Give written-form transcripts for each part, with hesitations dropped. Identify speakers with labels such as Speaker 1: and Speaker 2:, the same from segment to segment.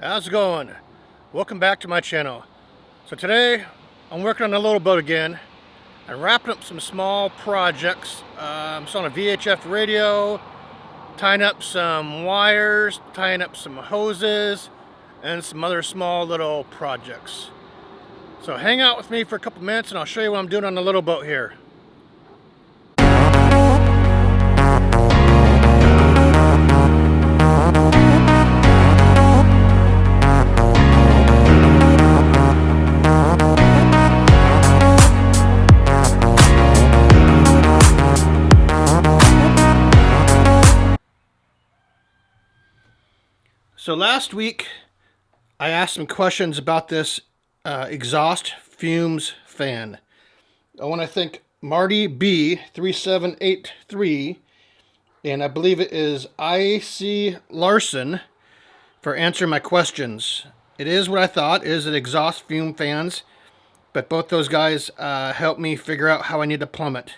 Speaker 1: How's it going? Welcome back to my channel. So today I'm working on a little boat again. I'm wrapping up some small projects. I'm on a VHF radio, tying up some wires, tying up some hoses, and some other small little projects. So hang out with me for a couple minutes and I'll show you what I'm doing on the little boat here. So last week, I asked some questions about this exhaust fumes fan. I want to thank Marty B3783, and I believe it is IC Larson, for answering my questions. It is what I thought. It is an exhaust fume fans, but both those guys helped me figure out how I need to plumb it.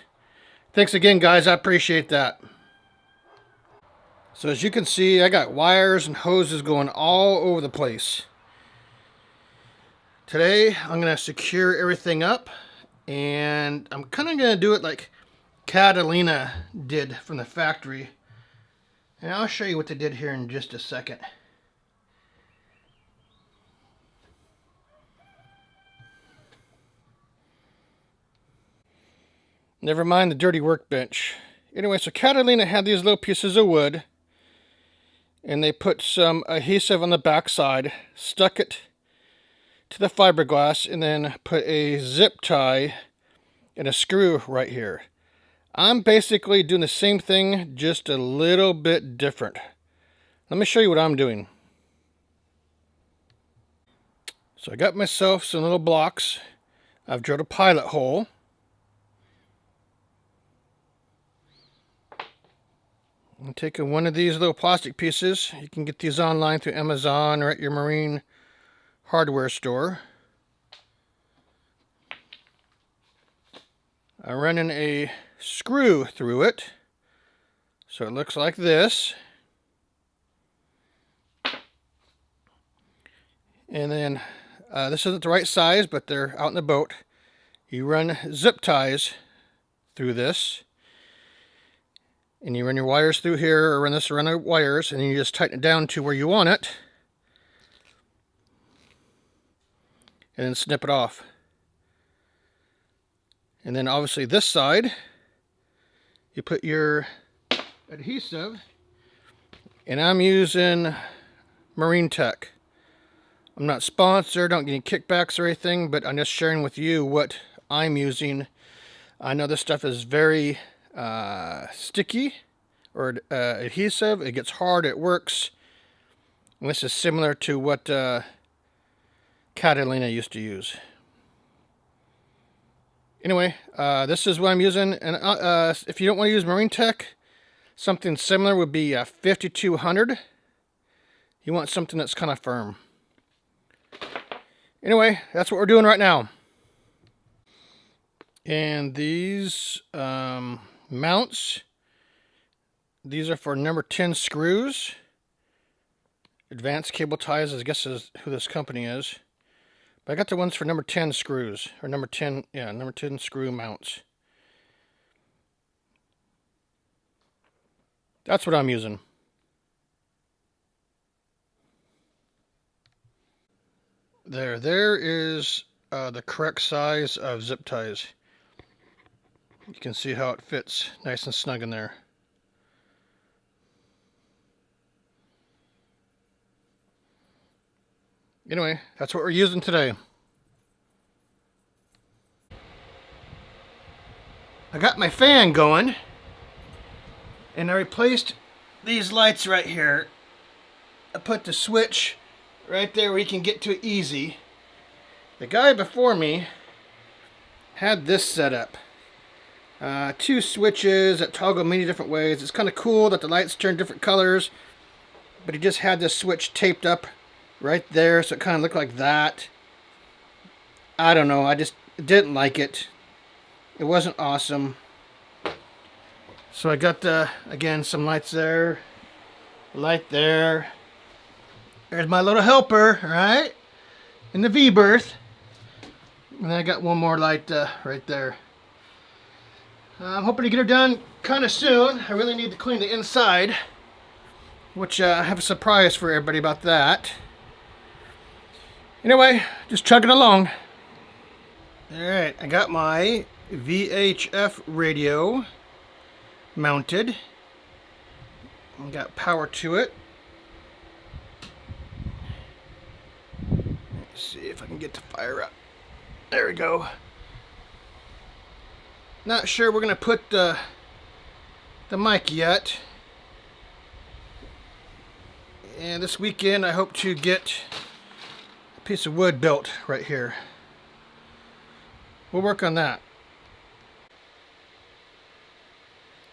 Speaker 1: Thanks again, guys. I appreciate that. So as you can see, I got wires and hoses going all over the place. Today, I'm going to secure everything up, and I'm kind of going to do it like Catalina did from the factory. And I'll show you what they did here in just a second. Never mind the dirty workbench. Anyway, so Catalina had these little pieces of wood, and they put some adhesive on the back side, stuck it to the fiberglass, and then put a zip tie and a screw right here. I'm basically doing the same thing, just a little bit different. Let me show you what I'm doing. So I got myself some little blocks. I've drilled a pilot hole. I'm taking one of these little plastic pieces. You can get these online through Amazon or at your marine hardware store. I'm running a screw through it, so it looks like this. And then this isn't the right size, but they're out in the boat. You run zip ties through this, and you run your wires through here, or run this around the wires, and then you just tighten it down to where you want it, and then snip it off. And then obviously this side, you put your adhesive, and I'm using Marine Tech. I'm not sponsored, don't get any kickbacks or anything, but I'm just sharing with you what I'm using. I know this stuff is very sticky or adhesive. It gets hard, it works. And this is similar to what Catalina used to use. Anyway, this is what I'm using. And if you don't want to use Marine Tech, something similar would be 5200. You want something that's kind of firm. Anyway, that's what we're doing right now. And these mounts, these are for number 10 screws. Advanced Cable Ties, I guess is who this company is. But I got the ones for number 10 screws, or number 10 screw mounts. That's what I'm using. There is the correct size of zip ties. You can see how it fits nice and snug in there. Anyway, that's what we're using today. I got my fan going, and I replaced these lights right here. I put the switch right there where you can get to it easy. The guy before me had this set up. 2 switches that toggle many different ways. It's kind of cool that the lights turn different colors, but he just had this switch taped up right there, so it kind of looked like that. I don't know, I just didn't like it. It wasn't awesome. So I got again some lights there, light there, There's my little helper, right? In the V-berth. And then I got one more light right there. I'm hoping to get her done kind of soon. I really need to clean the inside, which I have a surprise for everybody about that. Anyway, just chugging along. Alright, I got my VHF radio mounted. I got power to it. Let's see if I can get to fire up. There we go. Not sure we're going to put the mic yet. And this weekend I hope to get a piece of wood built right here. We'll work on that.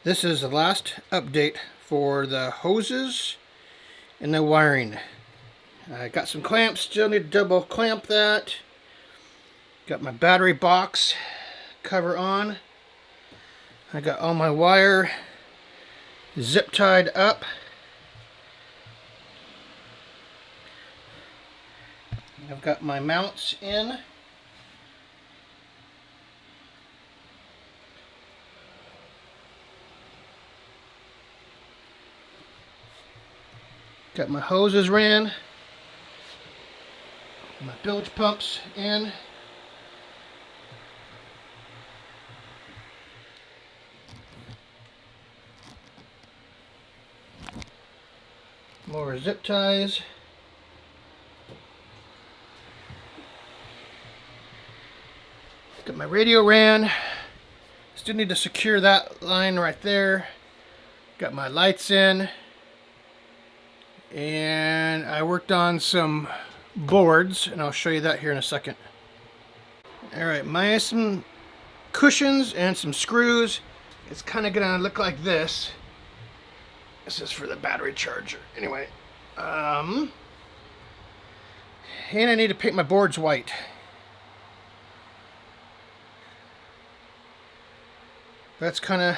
Speaker 1: This is the last update for the hoses and the wiring. I got some clamps, still need to double clamp that. Got my battery box cover on. I got all my wire zip tied up. I've got my mounts in. Got my hoses ran. My bilge pumps in. More zip ties. Got my radio ran. Still need to secure that line right there. Got my lights in. And I worked on some boards, and I'll show you that here in a second. Alright, minus some cushions and some screws. It's kind of gonna look like this. This is for the battery charger. Anyway, and I need to paint my boards white. That's kind of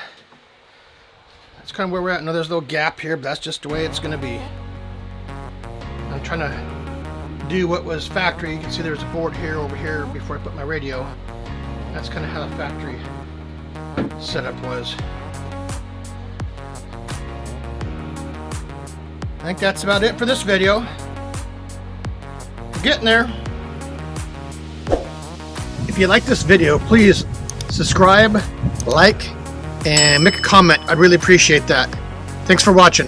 Speaker 1: where we're at. Now there's a little gap here, but that's just the way it's gonna be. I'm trying to do what was factory. You can see there's a board here, over here, before I put my radio. That's kind of how the factory setup was. I think that's about it for this video. We're getting there. If you like this video, please subscribe, like, and make a comment. I'd really appreciate that. Thanks for watching.